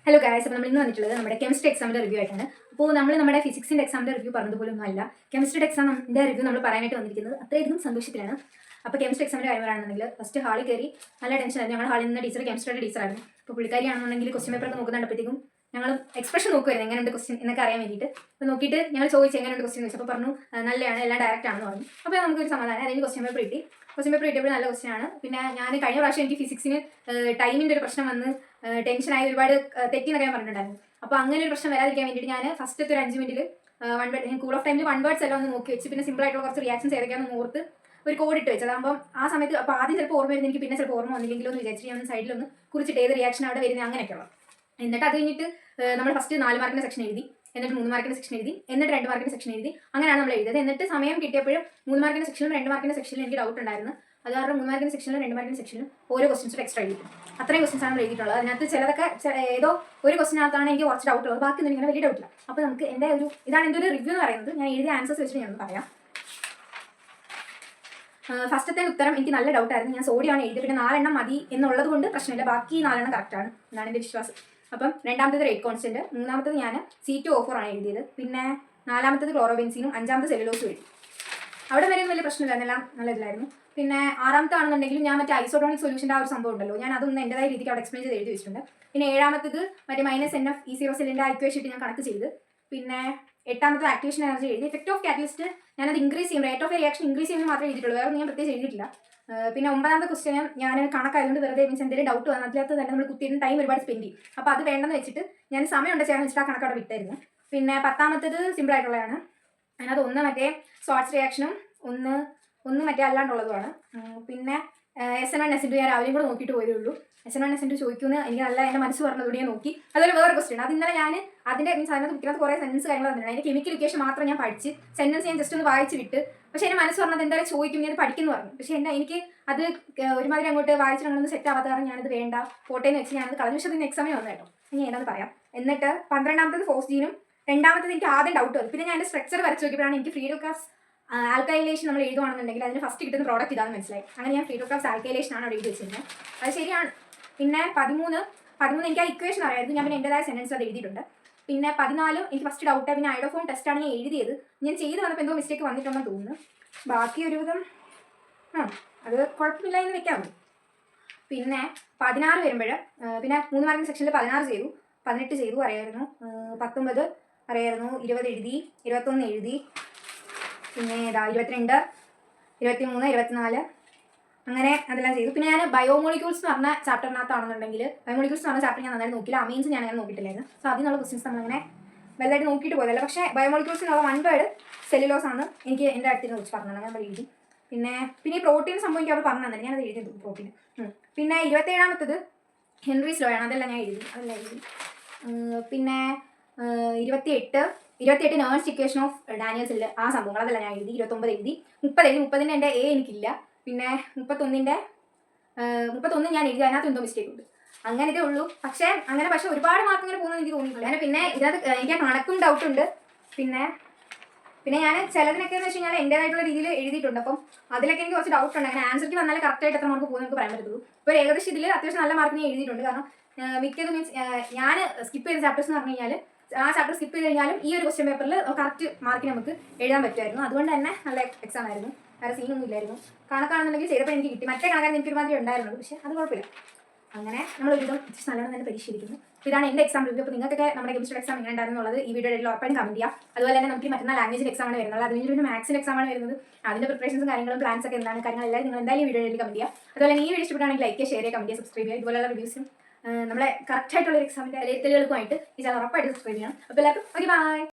Hello guys, അപ്പോൾ നമ്മൾ ഇന്ന് വന്നിട്ടുള്ളത് നമ്മുടെ കെമിസ്ട്രി എക്സാമിൻ്റെ റിവ്യൂ ആയിട്ടാണ്. അപ്പോൾ നമ്മൾ നമ്മുടെ ഫിസിക്സിൻ്റെ എക്സാമിൻ്റെ റിവ്യൂ പറഞ്ഞതുപോലൊന്നും അല്ല. കെമിസ്ട്രിയുടെ എക്സാമിൻ്റെ റിവ്യൂ നമ്മൾ പറയാനായിട്ട് വന്നിരിക്കുന്നത് അത്രയധികം സന്തോഷത്തിലാണ്. അപ്പോൾ കെമിസ്ട്രി എക്സാമിൻ്റെ കാര്യം പറയുകയാണെന്നുണ്ടെങ്കിൽ ഫസ്റ്റ് ഹാളിൽ കയറി നല്ല ടെൻഷനായിരുന്നു. ഞങ്ങൾ ഹാളിൽ നിന്ന് ടീച്ചർ കെമിസ്ട്രിയുടെ ടീച്ചറായിരുന്നു. അപ്പോൾ പുള്ളിക്കാരിയാണെന്നുണ്ടെങ്കിൽ ക്വസ്റ്റ്യൻ പേപ്പറൊക്കെ നോക്കുന്നുണ്ടപ്പോഴത്തേക്കും ഞങ്ങൾ എക്സ്പ്രഷൻ നോക്കുമായിരുന്നു എങ്ങനെയുണ്ട് ക്വസ്റ്റ്യൻ എന്നൊക്കെ അറിയാൻ വേണ്ടിയിട്ട്. അപ്പോൾ നോക്കിയിട്ട് ഞങ്ങൾ ചോദിച്ചു എങ്ങനെയുണ്ട് ക്വസ്റ്റ്യൻ ചോദിച്ചു. അപ്പോൾ പറഞ്ഞു നല്ലതാണ്, എല്ലാം ഡയറക്റ്റ് ആണെന്ന് പറഞ്ഞു. അപ്പോൾ നമുക്കൊരു സമാധാനം. അതിന് ക്വസ്റ്റ്യൻ പേപ്പർ കിട്ടി. ക്വസ്റ്റ്യൻ പേപ്പർ കിട്ടിയപ്പോൾ നല്ല ക്വസ്റ്റ്യൻ ആണ്. പിന്നെ ഞാൻ കഴിഞ്ഞ പ്രാവശ്യം എനിക്ക് ഫിസിക്സിന് ടൈമിൻ്റെ ഒരു പ്രശ്നം വന്ന് ടെൻഷനായി ഒരുപാട് തെറ്റിന്നൊക്കെ ഞാൻ പറഞ്ഞിട്ടുണ്ടായിരുന്നു. അപ്പോൾ അങ്ങനെ ഒരു പ്രശ്നം വരാതിരിക്കാൻ വേണ്ടിയിട്ട് ഞാൻ ഫസ്റ്റത്തെ ഒരു 5 മിനിറ്റിൽ കൂൾ ഓഫ് ടൈമിൽ 1 വേർഡ്സ് എല്ലാം ഒന്ന് നോക്കി വെച്ച് പിന്നെ സിമ്പിൾ ആയിട്ടുള്ള കുറച്ച് റിയാക്ഷൻസ് ഏതൊക്കെയാണെന്ന് ഓർത്ത് ഒരു കോഡ് ഇട്ട് വെച്ചത്. അതാകുമ്പോൾ ആ സമയത്ത് അപ്പോൾ ആദ്യം ചിലപ്പോൾ ഓർമ്മ വരുന്നത് എനിക്ക്, പിന്നെ ചിലപ്പോൾ ഓർമ്മ വന്നില്ലെങ്കിലും ഒന്ന് വിചാരിച്ചിട്ട് ഞാൻ സൈഡിലൊന്ന് കുറിച്ചിട്ട് ഏത് റിയാക്ഷൻ അവിടെ വരുന്നത് അങ്ങനെയൊക്കെയുള്ള. എന്നിട്ട് അത് കഴിഞ്ഞിട്ട് നമ്മൾ ഫസ്റ്റ് 4 മാർക്കിൻ്റെ സെക്ഷൻ എഴുതി, എന്നിട്ട് 3 മാർക്കിൻ്റെ സെക്ഷൻ എഴുതി, എന്നിട്ട് 2 മാർക്കിൻ്റെ സെക്ഷൻ എഴുതി. അങ്ങനെയാണ് നമ്മൾ എഴുതിയത്. എന്നിട്ട് സമയം കിട്ടിയപ്പോഴും 3 മാർക്കിൻ്റെ സെക്ഷനിലും 2 മാർക്കിൻ്റെ സെക്ഷനിലും എനിക്ക് ഡൗട്ട് ഉണ്ടായിരുന്നു. അത് കാരണം 3 മാർക്കിൻ്റെ സെക്ഷനിലും 2 മാർക്കിൻ്റെ സെക്ഷനിലും ഓരോ ക്വസ്റ്റൻസ് എക്സ്ട്രാ എഴുതിയിട്ടുണ്ട്. അത്രയും ക്വസ്റ്റൻസ് ആണ് എഴുതിയിട്ടുള്ളത്. അതിനകത്ത് ചിലതൊക്കെ ഏതോ ഒരു ക്വസ്റ്റിനകത്താണ് എനിക്ക് കുറച്ച് ഡൗട്ട് ഉള്ളത്, ബാക്കി ഒന്നും ഇങ്ങനെ വലിയ ഡൗട്ടില്ല. അപ്പോൾ നമുക്ക് ഇതാണ് എൻ്റെ ഒരു റിവ്യൂ എന്ന് പറയുന്നത്. ഞാൻ എഴുതിയ ആൻസേഴ്സ് വെച്ചിട്ട് ഞാനൊന്ന് പറയാം. ഫസ്റ്റത്തെ ഉത്തരം എനിക്ക് നല്ല ഡൗട്ടായിരുന്നു. ഞാൻ സോഡിയാണ് എഴുതിയത്. പിന്നെ 4 എണ്ണം മതി എന്നുള്ളത് കൊണ്ട് പ്രശ്നമില്ല, ബാക്കി 4 എണ്ണം കറക്റ്റാണ് എന്നാണ് എൻ്റെ വിശ്വാസം. അപ്പം രണ്ടാമത്തേത് റേറ്റ് കോൺസ്റ്റന്റ്, മൂന്നാമത്തേത് ഞാൻ C2O4 ആണ് എഴുതിയത്. പിന്നെ 4-മത്തേത് ക്ലോറോബെൻസീനും 5-മത്തെ സെല്ലുലോസും എഴുതി. അവിടെ വരെ വലിയ പ്രശ്നമില്ലായിരുന്നു, എല്ലാം നല്ല ഇതിലായിരുന്നു. പിന്നെ 6-മത്തെ ആണെന്നുണ്ടെങ്കിലും ഞാൻ മറ്റേ ഐസോട്ടോണിക് സൊല്യൂഷൻ്റെ ആ ഒരു സംഭവം ഉണ്ടല്ലോ, ഞാൻ അതൊന്നും എൻ്റെതായ രീതിക്ക് അവിടെ എക്സ്പ്ലെയിൻ ചെയ്ത് എഴുതി വെച്ചിട്ടുണ്ട്. പിന്നെ 7-മത്തേത് മറ്റേ -NF E0 സെല്ലിൻ്റെ ഇക്വേഷൻ ഇട്ട് ഞാൻ കണക്ക് ചെയ്ത്. പിന്നെ 8-മത്തെ ആക്ടിവേഷൻ എനർജി എഴുതി. എഫക്റ്റ് ഓഫ് കാറ്റലിസ്റ്റ് ഞാനത് ഇൻക്രീസ് ചെയ്യും, റേറ്റ് ഓഫ് റിയാക്ഷൻ ഇൻക്രീസ് ചെയ്യുന്നത് മാത്രമേ എഴുതിയിട്ടുള്ളൂ, വേറെ ഞാൻ പ്രത്യേകിച്ച് എഴുതിയിട്ടില്ല. പിന്നെ 9-മത്തെ ക്വസ്റ്റ്യൻ ഞാൻ കണക്കായതുകൊണ്ട് വെറുതെ മീൻസ് എന്തെങ്കിലും ഡൗട്ട് വന്നാൽ അതിനകത്ത് തന്നെ നമ്മൾ കുത്തിയിട്ട് ടൈം ഒരുപാട് സ്പെൻഡ് ചെയ്യും. അപ്പോൾ അത് വേണ്ടെന്ന് വെച്ചിട്ട് ഞാൻ സമയം ഉണ്ട് ചെയ്യാൻ വെച്ചിട്ട് ആ കണക്കവിടെ വിട്ടായിരുന്നു. പിന്നെ 10-മത്തേത് സിമ്പിൾ ആയിട്ടുള്ളതാണ്. അതിനകത്ത് ഒന്ന് മറ്റേ സ്വാട്സ് റിയാക്ഷനും ഒന്ന് മറ്റേ അല്ലാണ്ടുള്ളതുമാണ്. പിന്നെ SN1 SN2 ഞാൻ രാവിലെയും കൂടെ നോക്കിയിട്ട് പോയേ ഉള്ളൂ. SN1 SN2 ചോദിക്കുമെന്ന് എനിക്ക് നല്ല എൻ്റെ മനസ്സ് പറഞ്ഞതുകൊണ്ട് ഞാൻ നോക്കി. അതുപോലെ വേറെ ക്വസ്റ്റ്യൻ അത് ഇന്നലെ ഞാൻ അതിൻ്റെ മീൻസ് അതിനകത്ത് ബുക്കിനകത്ത് കുറേ സെൻറ്റൻസ് കാര്യങ്ങൾ തന്നിട്ടുണ്ട്. അതിൻ്റെ കെമിക്കൽ ഇക്വേഷൻ മാത്രം ഞാൻ പഠിച്ച് സെൻറ്റൻസ് ഞാൻ ജസ്റ്റ് ഒന്ന് വായിച്ച് വിട്ട്. പക്ഷേ എൻ്റെ മനസ്സ് പറഞ്ഞത് എന്തായാലും ചോദിക്കും, ഞാൻ പഠിക്കുന്നു പറഞ്ഞു. പക്ഷേ എനിക്ക് അത് ഒരുമാതിരി അങ്ങോട്ട് വായിച്ചിട്ടൊന്നും സെറ്റ് ആവാത്ത കാരണം ഞാനത് വേണ്ട പോട്ടേന്ന് വെച്ച് ഞാനത് കളഞ്ഞ വർഷത്തിന് എക്സാമിന് വന്നു കേട്ടോ. ഞാൻ ഏതാണെന്ന് പറയാം. എന്നിട്ട് 12-മത്തേത് ഫോസ്ജീനും 2-മത്തേത് എനിക്ക് ആദ്യം ഡൗട്ട് വന്നു. പിന്നെ ഞാൻ എൻ്റെ സ്ട്രക്ചർ വരച്ച് നോക്കിയപ്പോഴാണ് എനിക്ക് ഫ്രീഡോക്രാസ് ആൽക്കൈലേഷൻ നമ്മൾ എഴുതുവാണെന്നുണ്ടെങ്കിൽ അതിന് ഫസ്റ്റ് കിട്ടുന്ന പ്രോഡക്റ്റ് ഇതാണെന്ന് മനസ്സിലായി. അങ്ങനെ ഞാൻ ഫ്രീഡോക്രാസ് ആൽക്കൈലേഷൻ ആണ് അവിടെ എഴുതി വെച്ചിരുന്നത്. അത് ശരിയാണ്. പിന്നെ 13 എനിക്ക് ആ ഇക്വേഷൻ അറിയായിരുന്നു. ഞാൻ പിന്നെ എൻ്റെതായ സെൻറ്റൻസ് അത് എഴുതിയിട്ടുണ്ട്. പിന്നെ 14 എനിക്ക് ഫസ്റ്റ് ഡൗട്ട്. പിന്നെ ഐഡോഫോൺ ടെസ്റ്റാണ് ഞാൻ എഴുതിയത്. ഞാൻ ചെയ്ത് വന്നപ്പോൾ എന്തോ മിസ്റ്റേക്ക് വന്നിട്ടുണ്ടെന്ന് തോന്നുന്നു. ബാക്കി ഒരുവിധം അത് കുഴപ്പമില്ല എന്ന് വെക്കാം. പിന്നെ 16 വരുമ്പോൾ പിന്നെ 3 മാർക്കിൻ്റെ സെക്ഷനിൽ 16 ചെയ്തു, 18 ചെയ്തു അറിയായിരുന്നു, 19 അറിയായിരുന്നു, 20 എഴുതി, 21 എഴുതി, പിന്നെ 22, 23, 24 അങ്ങനെ അതെല്ലാം ചെയ്തു. പിന്നെ ഞാൻ ബയോമോളിക്യൂൾസ് എന്ന് പറഞ്ഞ ചാപ്റ്ററിനകത്താണെന്നുണ്ടെങ്കിൽ ബയോമോളിക്യൂൾസ് എന്ന് പറഞ്ഞ ചാപ്റ്റർ ഞാൻ നന്നായിട്ട് നോക്കില്ല. അമീൻസ് ഞാൻ അങ്ങനെ നോക്കിയിട്ടില്ലായിരുന്നു. സോ അതിനുള്ള ക്വസ്റ്റ്യൻസ് നമ്മളങ്ങനെ വലുതായിട്ട് നോക്കിയിട്ട് പോയതല്ല. പക്ഷേ ബയോമോളിക്യൂൾസിനുള്ള 1 വേർഡ് സെല്ലുലോസ് ആണ് എനിക്ക് എൻ്റെ അടുത്തിനെ കുറിച്ച് പറഞ്ഞത്. അങ്ങനെ നമ്മൾ എഴുതി. പിന്നെ ഈ പ്രോട്ടീൻ സംഭവം എനിക്ക് അവിടെ പറഞ്ഞു തന്നെ, ഞാനത് എഴുതി പ്രോട്ടീൻ. പിന്നെ 27-മത്തേത് ഹെൻറീസ് ലോ ആണ്, അതെല്ലാം ഞാൻ എഴുതി. പിന്നെ 28 നേഴ്സ് ഇക്വേഷൻ ഓഫ് ഡാനിയൽസിൽ ആ സംഭവങ്ങൾ അതെല്ലാം ഞാൻ എഴുതി. 29 എഴുതി. 30 എഴുതി. 30-ൻ്റെ എൻ്റെ A എനിക്കില്ല. പിന്നെ 31 ഞാൻ എഴുതി. അതിനകത്ത് എന്തോ മിസ്റ്റേക്ക് ഉണ്ട്. അങ്ങനെ ഇതേ ഉള്ളൂ. പക്ഷേ ഒരുപാട് മാർക്ക് ഇങ്ങനെ പോകുന്നത് എനിക്ക് തോന്നിയിട്ടില്ല. അങ്ങനെ പിന്നെ ഇതിനകത്ത് എനിക്ക് കണക്കും ഡൗട്ടുണ്ട്. പിന്നെ ഞാൻ ചിലതിനൊക്കെ എന്ന് വെച്ച് കഴിഞ്ഞാൽ എൻ്റേതായിട്ടുള്ള രീതിയിൽ എഴുതിയിട്ടുണ്ട്. അപ്പം അതിലൊക്കെ എനിക്ക് കുറച്ച് ഡൗട്ട് ഉണ്ട്. അങ്ങനെ ആൻസർക്ക് വന്നാലേ കറക്റ്റായിട്ട് എത്ര മാർക്ക് പോകുമെന്ന് നമുക്ക് പറയാൻ പറ്റുള്ളൂ. ഇപ്പോൾ ഏകദേശം ഇതിൽ അത്യാവശ്യം നല്ല മാർക്ക് ഞാൻ എഴുതിയിട്ടുണ്ട്. കാരണം മിക്കത് മീൻസ് ഞാൻ സ്കിപ്പ് ചെയ്ത ചാപ്റ്റേഴ്സ് എന്ന് പറഞ്ഞു കഴിഞ്ഞാൽ ആ ചാപ്റ്റർ സ്കിപ്പ് ചെയ്ത് കഴിഞ്ഞാലും ഈ ഒരു ക്വസ്റ്റ്യൻ പേപ്പറിൽ കറക്റ്റ് മാർക്ക് നമുക്ക് എഴുതാൻ പറ്റുമായിരുന്നു. അതുകൊണ്ട് തന്നെ നല്ല എക്സാം ആയിരുന്നു. വേറെ സീനൊന്നും ഇല്ലായിരുന്നു. കണക്കാണെന്നുണ്ടെങ്കിൽ ചെയ്തപ്പോൾ എനിക്ക് കിട്ടി. മറ്റേ കണക്കാണ് എനിക്ക് ഒരുമാതിരി ഉണ്ടായിരുന്നത്, പക്ഷേ അത് കുഴപ്പമില്ല. അങ്ങനെ നമ്മൾ ഒരുവിധം നല്ലോണം തന്നെ പരീക്ഷിച്ചിരിക്കുന്നു. ഇതാണ് എൻ്റെ എക്സാം റിവ്യൂ. അപ്പോൾ നിങ്ങൾക്കൊക്കെ നമ്മുടെ കെമിസ്ട്രി എക്സാം എങ്ങനെ ഉണ്ടായിരുന്നുള്ളത് ഈ വീഡിയോയിൽ ഉറപ്പായും കമന്റ് ചെയ്യാം. അതുപോലെ തന്നെ നമുക്ക് മറ്റന്നാൾ ലാംഗ്വേജ് എക്സാം ആണ് വരുന്നത്. അതിന് പിന്നെ മാത്സിൻ്റെ എക്സാം ആണ് വരുന്നത്. അതിൻ്റെ പ്രിപ്പറേഷൻസും കാര്യങ്ങളും പ്ലാൻസ് ഒക്കെ എന്താണ് കാര്യങ്ങളെല്ലാം നിങ്ങൾ എന്തായാലും ഈ വീഡിയോയിൽ കമന്റ് ചെയ്യാം. അതുപോലെ ഈ വീഡിയോ ഇഷ്ടപ്പെടുകയാണെങ്കിൽ ലൈക്ക് ചെയ്യുക, ഷെയർ ചെയ്യുക, കമന്റ് ചെയ്യുക, സബ്സ്ക്രൈബ് ചെയ്യുക. ഇതുപോലുള്ള റിവ്യൂസും നമ്മളെ കറക്റ്റായിട്ടുള്ള ഒരു എക്സാമിൻ്റെ വിലയിരുത്തലുകൾക്കുമായിട്ട് ഈ ചാനൽ ഉറപ്പായിട്ട് സബ്സ്ക്രൈബ് ചെയ്യണം. അപ്പോൾ എല്ലാവർക്കും ഓക്കെ, ബൈ.